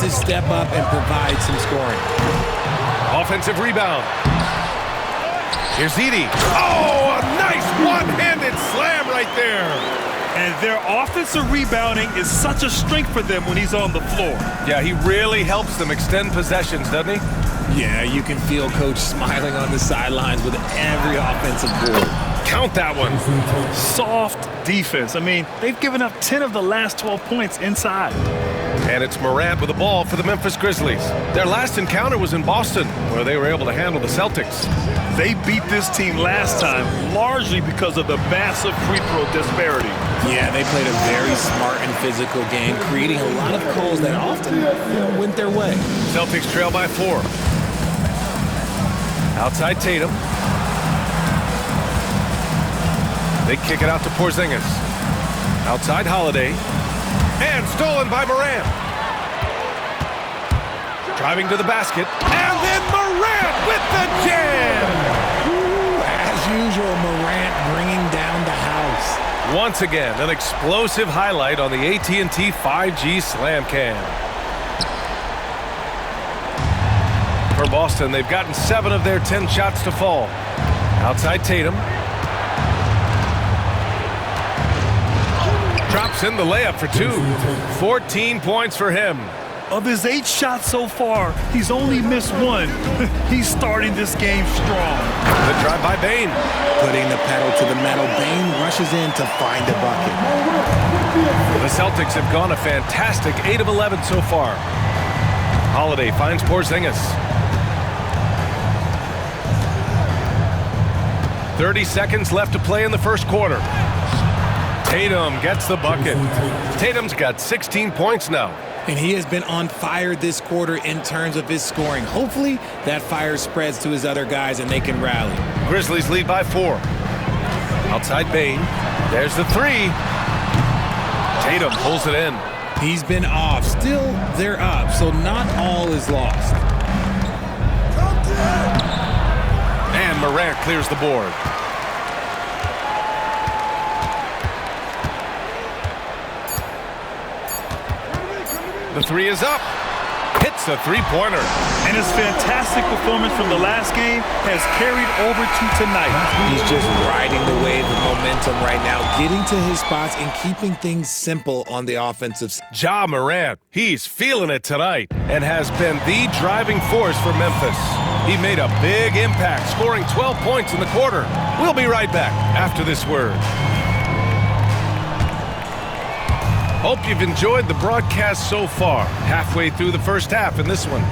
to step up and provide some scoring. Offensive rebound. Here's Edie. Oh, a nice one-handed slam right there. And their offensive rebounding is such a strength for them when he's on the floor. Yeah, he really helps them extend possessions, doesn't he? Yeah, you can feel Coach smiling on the sidelines with every offensive board. Count that one. Soft defense. I mean, they've given up 10 of the last 12 points inside. And it's Morant with the ball for the Memphis Grizzlies. Their last encounter was in Boston, where they were able to handle the Celtics. They beat this team last time largely because of the massive free throw disparity. Yeah, they played a very smart and physical game, creating a lot of calls that often went their way. Celtics trail by 4. Outside Tatum. They kick it out to Porzingis. Outside Holiday. And stolen by Morant. Driving to the basket. And then Morant with the jam. Ooh, as usual, Morant bringing down the house. Once again, an explosive highlight on the AT&T 5G Slam Cam. For Boston, they've gotten 7 of their 10 shots to fall. Outside Tatum. Drops in the layup for 2. 14 points for him. Of his 8 shots so far, he's only missed 1. He's starting this game strong. The drive by Bane. Putting the pedal to the metal, Bane rushes in to find a bucket. The Celtics have gone a fantastic 8 of 11 so far. Holiday finds Porzingis. 30 seconds left to play in the first quarter. Tatum gets the bucket. Tatum's got 16 points now. And he has been on fire this quarter in terms of his scoring. Hopefully, that fire spreads to his other guys and they can rally. Grizzlies lead by 4. Outside Bane. There's the 3. Tatum pulls it in. He's been off. Still, they're up, so not all is lost. And Morant clears the board. The 3 is up. Hits a three-pointer. And his fantastic performance from the last game has carried over to tonight. He's just riding the wave of momentum right now, getting to his spots and keeping things simple on the offensive side. Ja Morant, he's feeling it tonight and has been the driving force for Memphis. He made a big impact, scoring 12 points in the quarter. We'll be right back after this word. Hope you've enjoyed the broadcast so far. Halfway through the first half in this one.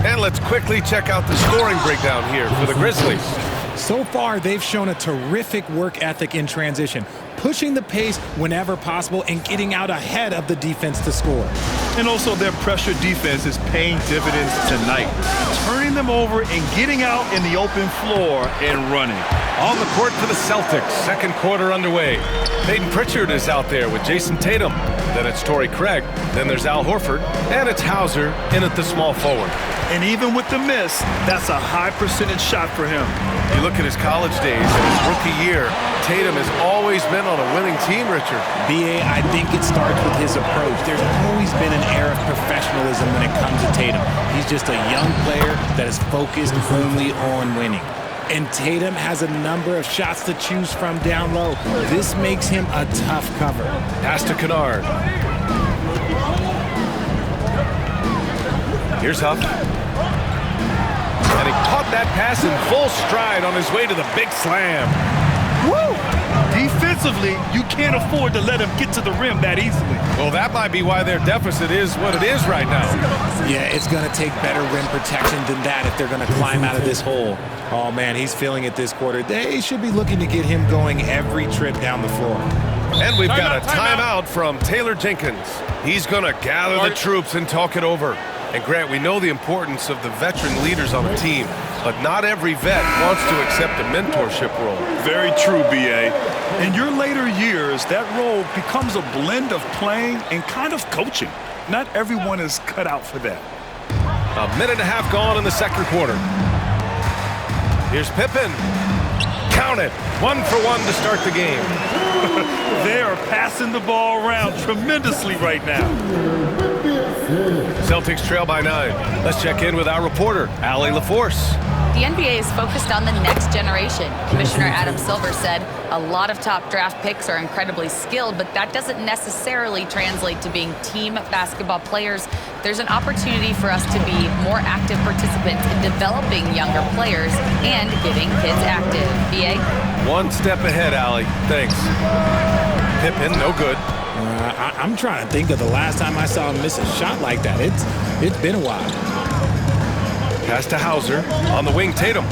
And let's quickly check out the scoring breakdown here for the Grizzlies. So far, they've shown a terrific work ethic in transition, pushing the pace whenever possible and getting out ahead of the defense to score. And also their pressure defense is paying dividends tonight, turning them over and getting out in the open floor and running. On the court for the Celtics, second quarter underway. Peyton Pritchard is out there with Jason Tatum. Then it's Torrey Craig. Then there's Al Horford. And it's Hauser in at the small forward. And even with the miss, that's a high percentage shot for him. You look at his college days and his rookie year, Tatum has always been on a winning team, Richard. B.A., I think it starts with his approach. There's always been an air of professionalism when it comes to Tatum. He's just a young player that is focused only on winning. And Tatum has a number of shots to choose from down low. This makes him a tough cover. Pass to Kennard. Here's Huff. And he caught that pass in full stride on his way to the big slam. Woo! Defensively, you can't afford to let him get to the rim that easily. Well, that might be why their deficit is what it is right now. Yeah, it's going to take better rim protection than that if they're going to climb out of this hole. Oh, man, he's feeling it this quarter. They should be looking to get him going every trip down the floor. And we've got a timeout from Taylor Jenkins. He's going to gather the troops and talk it over. And Grant, we know the importance of the veteran leaders on the team, but not every vet wants to accept a mentorship role. Very true, B.A. In your later years, that role becomes a blend of playing and kind of coaching. Not everyone is cut out for that. A minute and a half gone in the second quarter. Here's Pippen. Count it. 1 for 1 to start the game. They are passing the ball around tremendously right now. Celtics trail by 9. Let's check in with our reporter, Allie LaForce. The NBA is focused on the next generation. Commissioner Adam Silver said a lot of top draft picks are incredibly skilled, but that doesn't necessarily translate to being team basketball players. There's an opportunity for us to be more active participants in developing younger players and getting kids active. BA? One step ahead, Allie. Thanks. Pippen, no good. I'm trying to think of the last time I saw him miss a shot like that. It's been a while. Pass to Hauser. On the wing, Tatum.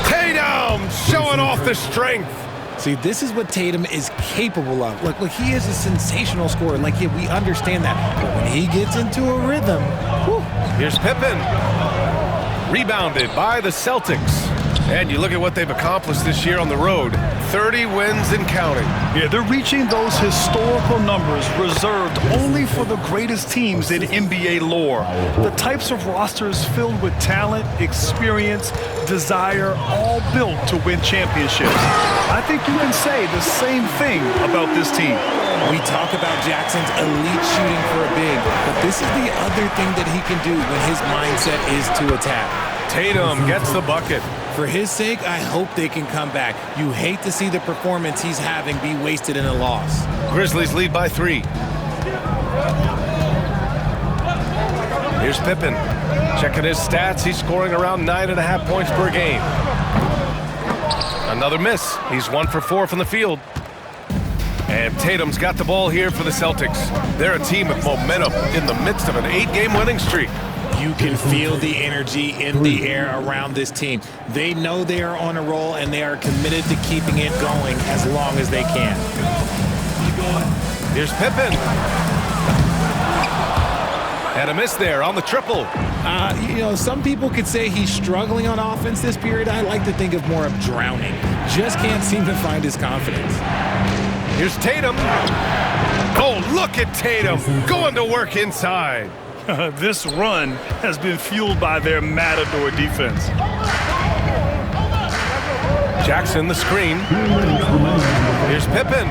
Tatum showing off the strength. See, this is what Tatum is capable of. Look, he is a sensational scorer. Like, yeah, we understand that. But when he gets into a rhythm, whew. Here's Pippen. Rebounded by the Celtics. And you look at what they've accomplished this year on the road. 30 wins and counting. Yeah, they're reaching those historical numbers reserved only for the greatest teams in NBA lore. The types of rosters filled with talent, experience, desire, all built to win championships. I think you can say the same thing about this team. We talk about Jackson's elite shooting for a big, but this is the other thing that he can do when his mindset is to attack. Tatum gets the bucket. For his sake, I hope they can come back. You hate to see the performance he's having be wasted in a loss. Grizzlies lead by 3. Here's Pippen. Checking his stats, he's scoring around 9.5 points per game. Another miss. He's 1 for 4 from the field. And Tatum's got the ball here for the Celtics. They're a team with momentum in the midst of an 8-game winning streak. You can feel the energy in the air around this team. They know they are on a roll, and they are committed to keeping it going as long as they can. Here's Pippen. And a miss there on the triple. You know, some people could say he's struggling on offense this period. I like to think of more of drowning. Just can't seem to find his confidence. Here's Tatum. Oh, look at Tatum going to work inside. This run has been fueled by their matador defense. Jackson, the screen. Here's Pippen.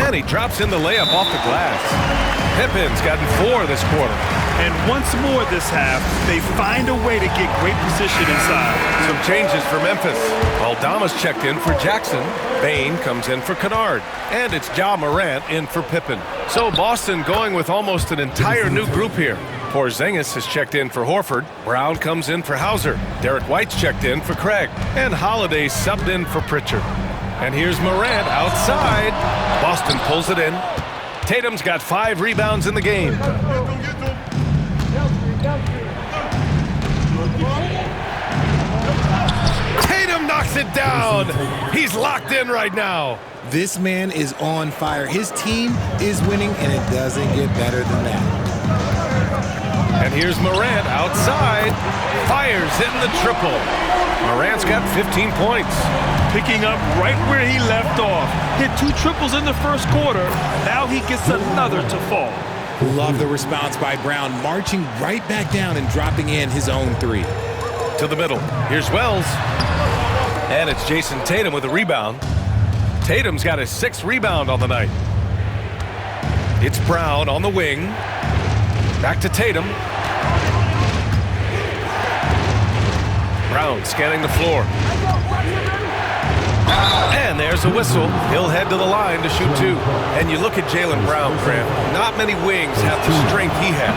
And he drops in the layup off the glass. Pippen's gotten 4 this quarter. And once more this half, they find a way to get great position inside. Some changes for Memphis. Aldama's checked in for Jackson. Bain comes in for Kennard. And it's Morant in for Pippen. So Boston going with almost an entire new group here. Porzingis has checked in for Horford. Brown comes in for Hauser. Derek White's checked in for Craig. And Holiday subbed in for Pritchard. And here's Morant outside. Boston pulls it in. Tatum's got 5 rebounds in the game. Tatum knocks it down. He's locked in right now. This man is on fire. His team is winning, and it doesn't get better than that. And here's Morant outside. Fires in the triple. Morant's got 15 points. Picking up right where he left off. Hit 2 triples in the first quarter. Now he gets another to fall. Love the response by Brown, marching right back down and dropping in his own 3. To the middle. Here's Wells. And it's Jason Tatum with a rebound. Tatum's got his 6th rebound on the night. It's Brown on the wing. Back to Tatum. Brown scanning the floor. And there's a whistle. He'll head to the line to shoot 2. And you look at Jaylen Brown, Graham. Not many wings have the strength he has.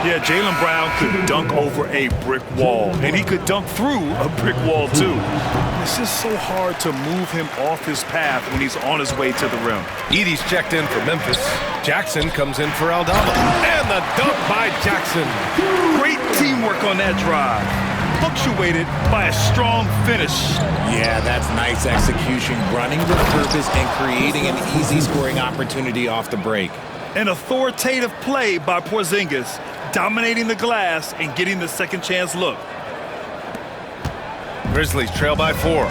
Yeah, Jaylen Brown could dunk over a brick wall, and he could dunk through a brick wall, too. It's just so hard to move him off his path when he's on his way to the rim. Edey's checked in for Memphis. Jackson comes in for Aldama. And the dunk by Jackson. Great teamwork on that drive. Punctuated by a strong finish. Yeah, that's nice execution, running with purpose and creating an easy scoring opportunity off the break. An authoritative play by Porzingis, dominating the glass and getting the second chance look. Grizzlies trail by 4.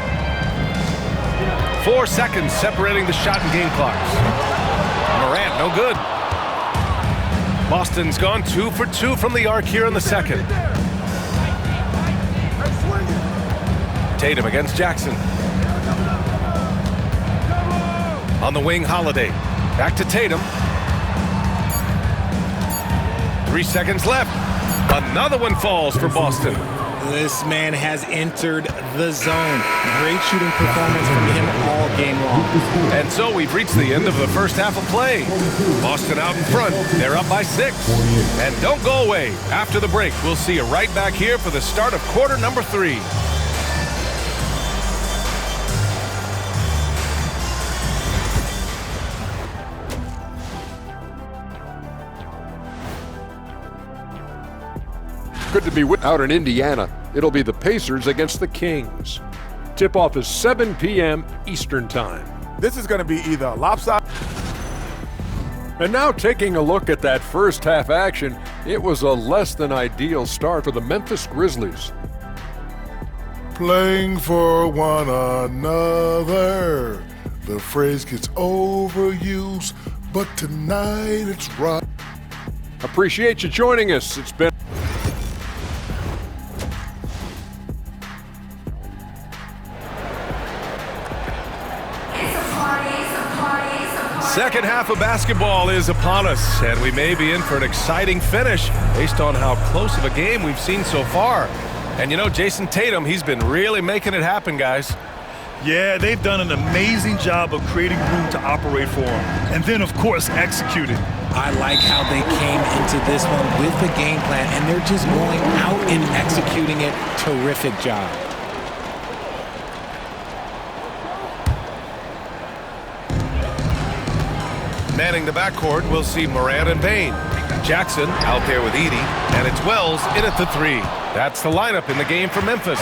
4 seconds separating the shot and game clocks. Morant, no good. Boston's gone 2 for 2 from the arc here in the second. Tatum against Jackson. On the wing, Holiday. Back to Tatum. 3 seconds left. Another one falls for Boston. This man has entered the zone. Great shooting performance from him all game long. And so we've reached the end of the first half of play. Boston out in front. They're up by 6. And don't go away. After the break, we'll see you right back here for the start of quarter number 3. Good to be out in Indiana. It'll be the Pacers against the Kings. Tip-off is 7 p.m. Eastern Time. This is going to be either a lopsided. And now taking a look at that first half action, it was a less than ideal start for the Memphis Grizzlies. Playing for one another. The phrase gets overused, but tonight it's right. Appreciate you joining us. It's been Second half of basketball is upon us, and we may be in for an exciting finish based on how close of a game we've seen so far. And you know, Jason Tatum, he's been really making it happen, guys. Yeah, they've done an amazing job of creating room to operate for him. And then, of course, executing. I like how they came into this one with the game plan, and they're just going out and executing it. Terrific job. Manning the backcourt, we'll see Morant and Bane. Jackson out there with Edey, and it's Wells in at the 3. That's the lineup in the game for Memphis.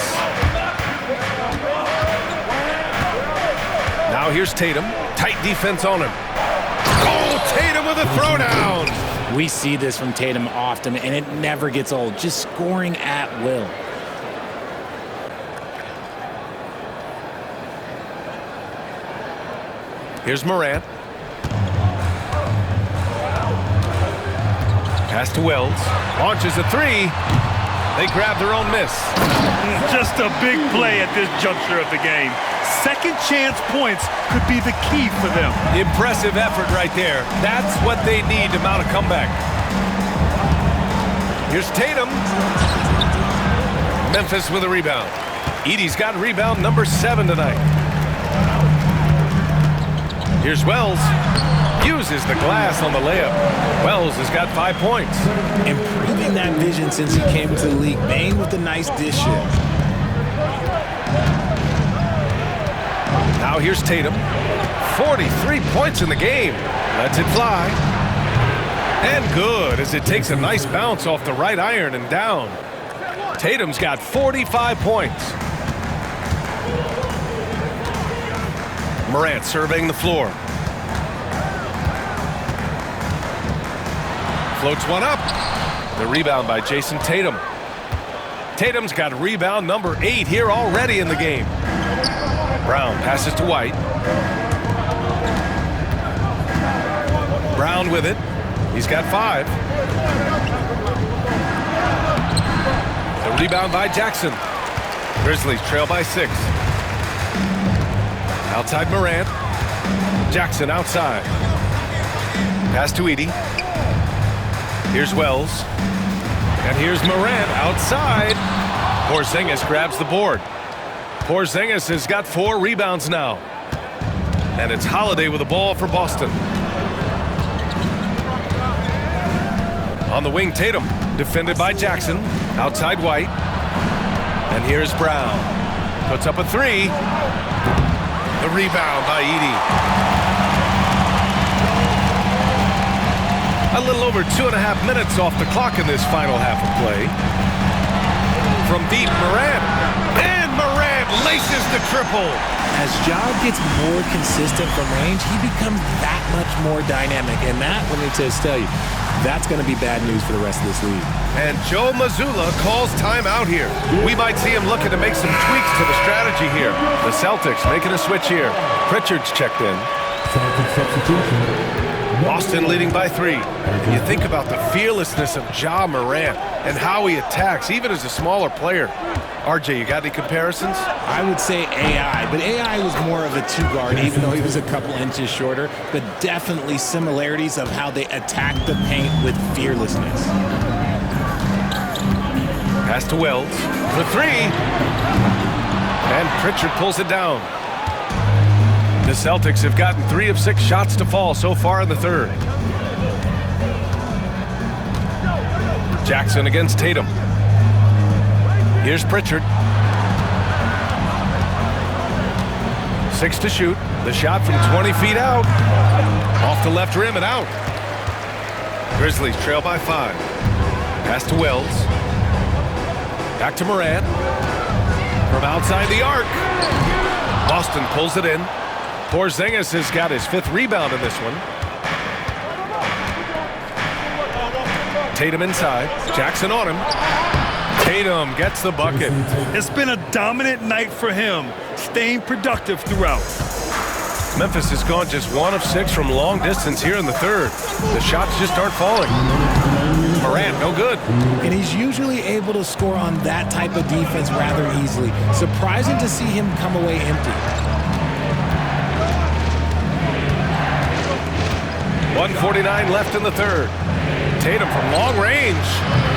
Now here's Tatum. Tight defense on him. Oh, Tatum with a throwdown! We see this from Tatum often, and it never gets old. Just scoring at will. Here's Morant. Pass to Wells. Launches a 3. They grab their own miss. Just a big play at this juncture of the game. Second chance points could be the key for them. Impressive effort right there. That's what they need to mount a comeback. Here's Tatum. Memphis with a rebound. Edey's got rebound number 7 tonight. Here's Wells. Uses the glass on the layup. Wells has got 5 points. Improving that vision since he came into the league. Bane with a nice dish in. Now here's Tatum. 43 points in the game. Lets it fly. And good, as it takes a nice bounce off the right iron and down. Tatum's got 45 points. Morant surveying the floor. Floats one up. The rebound by Jason Tatum. Tatum's got rebound number 8 here already in the game. Brown passes to White. Brown with it. He's got 5. The rebound by Jackson. Grizzlies trail by 6. Outside Morant. Jackson outside. Pass to Edey. Here's Wells. And here's Morant outside. Porzingis grabs the board. Porzingis has got 4 rebounds now. And it's Holiday with the ball for Boston. On the wing, Tatum. Defended by Jackson. Outside White. And here's Brown. Puts up a 3. The rebound by Edey. A little over 2.5 minutes off the clock in this final half of play. From deep, Morant. And Morant laces the triple. As Ja gets more consistent from range, he becomes that much more dynamic. And that, let me just tell you, that's going to be bad news for the rest of this league. And Joe Mazzulla calls timeout here. We might see him looking to make some tweaks to the strategy here. The Celtics making a switch here. Pritchard's checked in. Celtics substitution. Boston leading by 3. You think about the fearlessness of Ja Morant and how he attacks, even as a smaller player. RJ, you got any comparisons? I would say AI, but AI was more of a two-guard, even though he was a couple inches shorter, but definitely similarities of how they attack the paint with fearlessness. Pass to Wells for three. And Pritchard pulls it down. The Celtics have gotten 3 of 6 shots to fall so far in the third. Jackson against Tatum. Here's Pritchard. 6 to shoot. The shot from 20 feet out. Off the left rim and out. Grizzlies trail by 5. Pass to Wells. Back to Morant. From outside the arc. Boston pulls it in. Porzingis has got his 5th rebound in this one. Tatum inside. Jackson on him. Tatum gets the bucket. It's been a dominant night for him, staying productive throughout. Memphis has gone just 1 of 6 from long distance here in the third. The shots just aren't falling. Morant, no good. And he's usually able to score on that type of defense rather easily. Surprising to see him come away empty. 1:49 left in the third. Tatum from long range.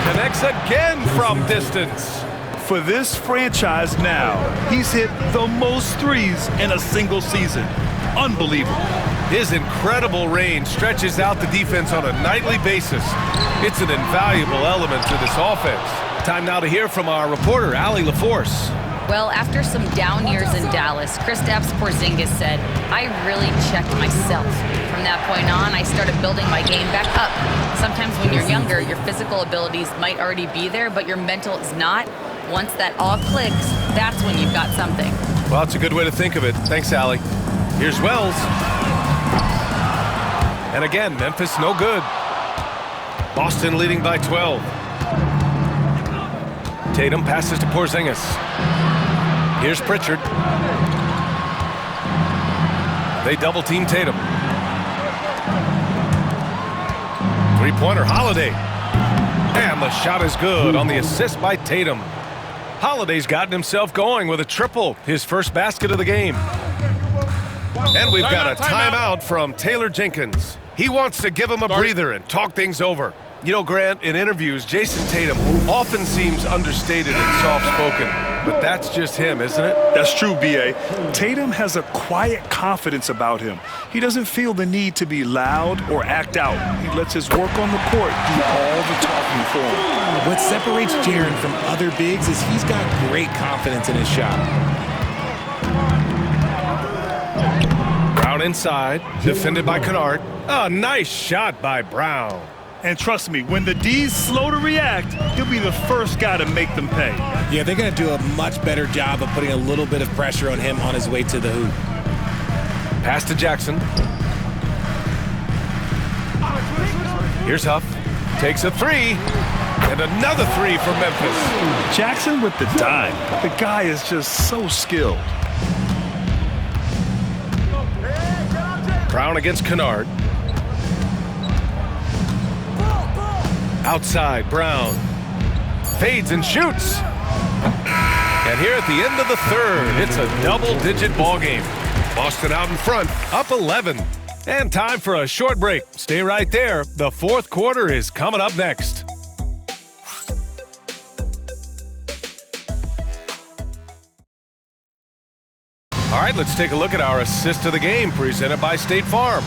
Connects again from distance. For this franchise now, he's hit the most threes in a single season. Unbelievable. His incredible range stretches out the defense on a nightly basis. It's an invaluable element to this offense. Time now to hear from our reporter, Allie LaForce. Well, after some down years in Dallas, Kristaps Porzingis said, "I really checked myself. From that point on, I started building my game back up. Sometimes when you're younger, your physical abilities might already be there, but your mental is not. Once that all clicks, that's when you've got something." Well, it's a good way to think of it. Thanks, Allie. Here's Wells. And again, Memphis no good. Boston leading by 12. Tatum passes to Porzingis. Here's Pritchard. They double-team Tatum. Three-pointer, Holiday. And the shot is good on the assist by Tatum. Holiday's gotten himself going with a triple, his first basket of the game. And we've got a timeout from Taylor Jenkins. He wants to give him a breather and talk things over. You know, Grant, in interviews, Jason Tatum often seems understated and soft-spoken. But that's just him, isn't it? That's true, B.A. Tatum has a quiet confidence about him. He doesn't feel the need to be loud or act out. He lets his work on the court do all the talking for him. What separates Jaren from other bigs is he's got great confidence in his shot. Brown inside, defended by Kennard. A nice shot by Brown. And trust me, when the D's slow to react, he'll be the first guy to make them pay. Yeah, they're going to do a much better job of putting a little bit of pressure on him on his way to the hoop. Pass to Jackson. Here's Huff. Takes a three. And another three from Memphis. Jackson with the dime. The guy is just so skilled. Brown against Kennard. Outside, Brown. Fades and shoots. And here at the end of the third, it's a double-digit ball game. Boston out in front, up 11. And time for a short break. Stay right there. The fourth quarter is coming up next. All right, let's take a look at our assist of the game presented by State Farm.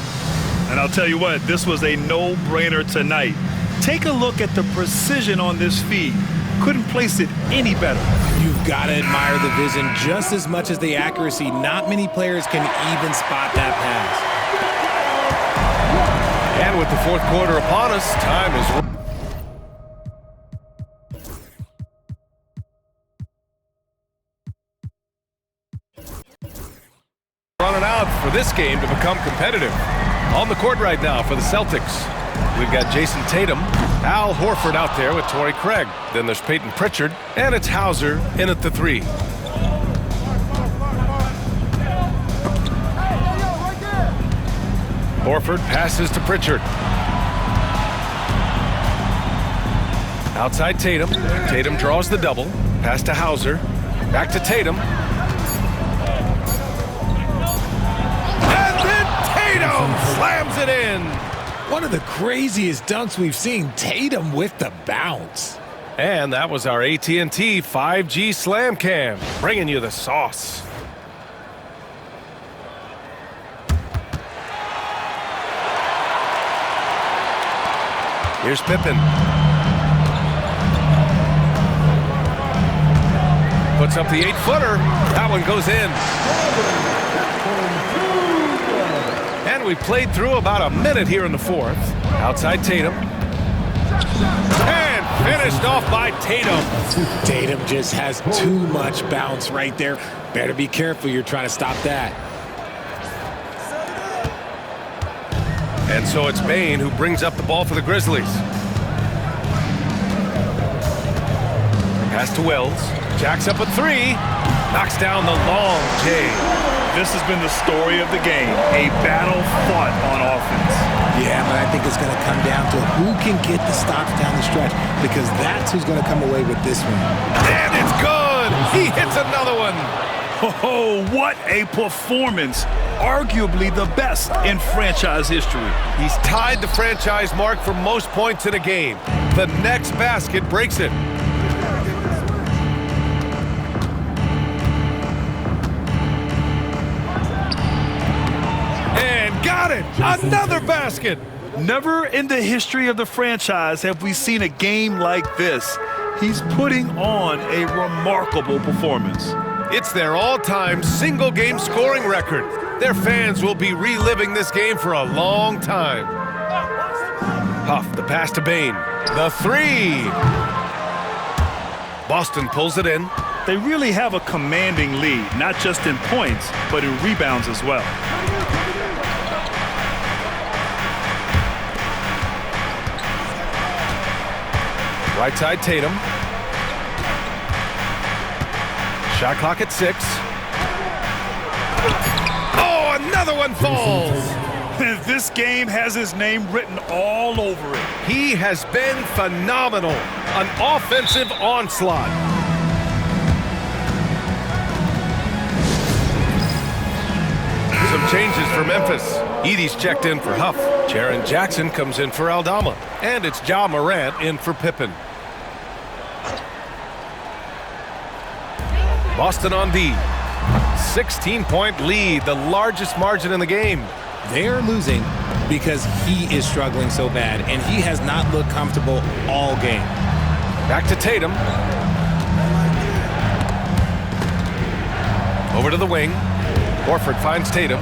And I'll tell you what, this was a no-brainer tonight. Take a look at the precision on this feed. Couldn't place it any better. You've got to admire the vision just as much as the accuracy. Not many players can even spot that pass. And with the fourth quarter upon us, time is running out for this game to become competitive. On the court right now for the Celtics, we've got Jason Tatum, Al Horford out there with Torrey Craig. Then there's Peyton Pritchard, and it's Hauser in at the three. Horford passes to Pritchard. Outside Tatum. Tatum draws the double. Pass to Hauser. Back to Tatum. And then Tatum slams it in. One of the craziest dunks we've seen. Tatum with the bounce. And that was our AT&T 5G Slam Cam, bringing you the sauce. Here's Pippen. Puts up the 8-footer. That one goes in. And we played through about a minute here in the fourth. Outside Tatum. And finished off by Tatum. Tatum just has too much bounce right there. Better be careful. You're trying to stop that. And so it's Bane who brings up the ball for the Grizzlies. Pass to Wells. Jacks up a three. Knocks down the long J. This has been the story of the game. A battle fought on offense. Yeah, but I think it's going to come down to who can get the stops down the stretch, because that's who's going to come away with this one. And it's good. He hits another one. Oh, what a performance. Arguably the best in franchise history. He's tied the franchise mark for most points in a game. The next basket breaks it. And got it! Another basket! Never in the history of the franchise have we seen a game like this. He's putting on a remarkable performance. It's their all-time single-game scoring record. Their fans will be reliving this game for a long time. Huff, the pass to Bane. The three. Boston pulls it in. They really have a commanding lead, not just in points, but in rebounds as well. Right side Tatum. Shot clock at 6. Oh, another one falls. This game has his name written all over it. He has been phenomenal. An offensive onslaught. Some changes for Memphis. Edey's checked in for Huff. Jaren Jackson comes in for Aldama. And it's Ja Morant in for Pippen. Boston on D. 16-point lead, the largest margin in the game. They're losing because he is struggling so bad, and he has not looked comfortable all game. Back to Tatum. Over to the wing. Horford finds Tatum.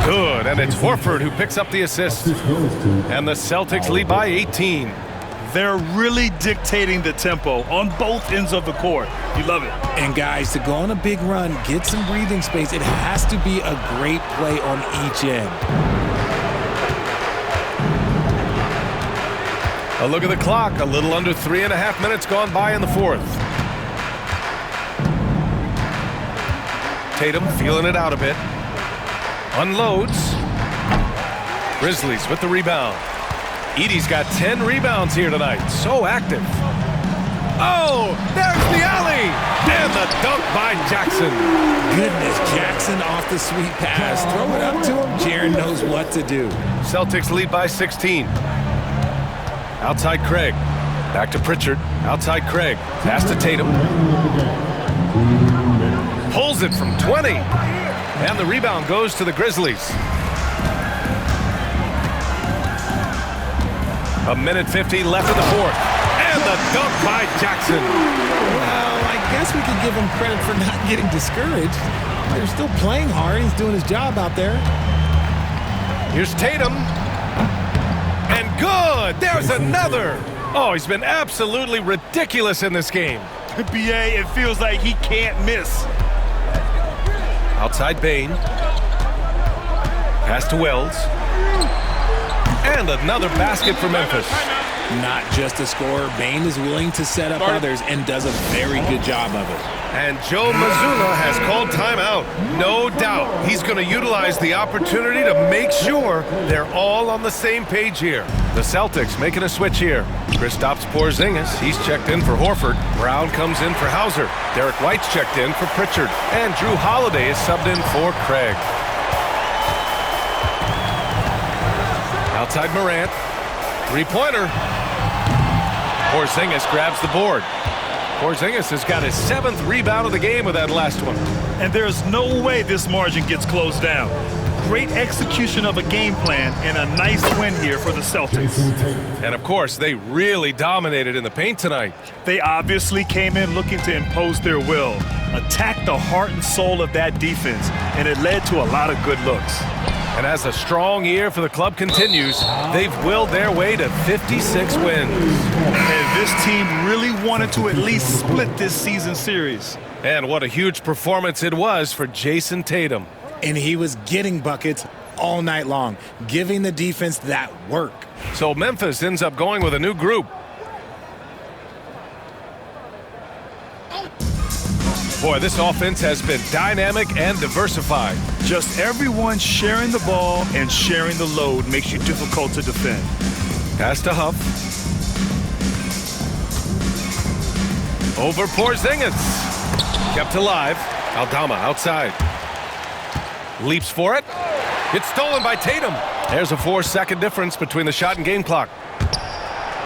Good, and it's Horford who picks up the assist. And the Celtics lead by 18. They're really dictating the tempo on both ends of the court. You love it. And guys, to go on a big run, get some breathing space, it has to be a great play on each end. A look at the clock, a little under 3.5 minutes gone by in the fourth. Tatum feeling it out a bit. Unloads. Grizzlies with the rebound. Edey's got 10 rebounds here tonight. So active. Oh, there's the alley. And the dunk by Jackson. Goodness, Jackson off the sweet pass. Throw it up to him. Jaren knows what to do. Celtics lead by 16. Outside Craig. Back to Pritchard. Outside Craig. Pass to Tatum. Pulls it from 20. And the rebound goes to the Grizzlies. A minute 50 left in the fourth. And the dunk by Jackson. Well, I guess we could give him credit for not getting discouraged. They're still playing hard. He's doing his job out there. Here's Tatum. And good. There's another. Oh, he's been absolutely ridiculous in this game. BA, it feels like he can't miss. Outside Bane. Pass to Wells. And another basket for Memphis. Not just a scorer, Bane is willing to set up others and does a very good job of it. And Joe Mazzulla has called timeout. No doubt he's going to utilize the opportunity to make sure they're all on the same page here. The Celtics making a switch here. Kristaps Porzingis, he's checked in for Horford. Brown comes in for Hauser. Derek White's checked in for Pritchard. And Drew Holiday is subbed in for Craig. Outside Morant. Three-pointer. Porzingis grabs the board. Porzingis has got his 7th rebound of the game with that last one. And there's no way this margin gets closed down. Great execution of a game plan and a nice win here for the Celtics. And of course, they really dominated in the paint tonight. They obviously came in looking to impose their will, attack the heart and soul of that defense, and it led to a lot of good looks. And as a strong year for the club continues, they've willed their way to 56 wins. And this team really wanted to at least split this season series. And what a huge performance it was for JAYSON Tatum. And he was getting buckets all night long, giving the defense that work. So Memphis ends up going with a new group. Boy, this offense has been dynamic and diversified. Just everyone sharing the ball and sharing the load makes you difficult to defend. Pass to Huff. Over Porzingis. Kept alive. Aldama outside. Leaps for it. It's stolen by Tatum. There's a 4-second difference between the shot and game clock.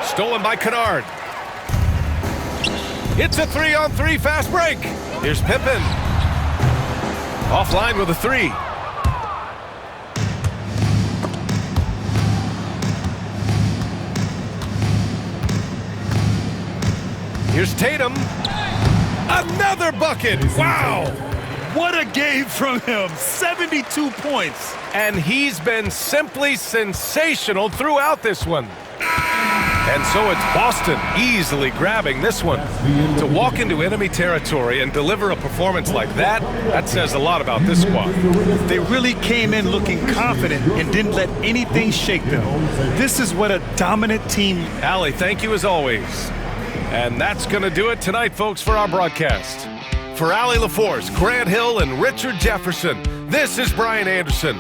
Stolen by Kennard. It's a 3-on-3 fast break. Here's Pippen. Offline with a 3. Here's Tatum. Another bucket. Wow. What a game from him. 72 points. And he's been simply sensational throughout this one. And so it's Boston easily grabbing this one. To walk into enemy territory and deliver a performance like that, that says a lot about this squad. They really came in looking confident and didn't let anything shake them. This is what a dominant team. Allie, thank you as always. And that's going to do it tonight, folks, for our broadcast. For Allie LaForce, Grant Hill, and Richard Jefferson, this is Brian Anderson.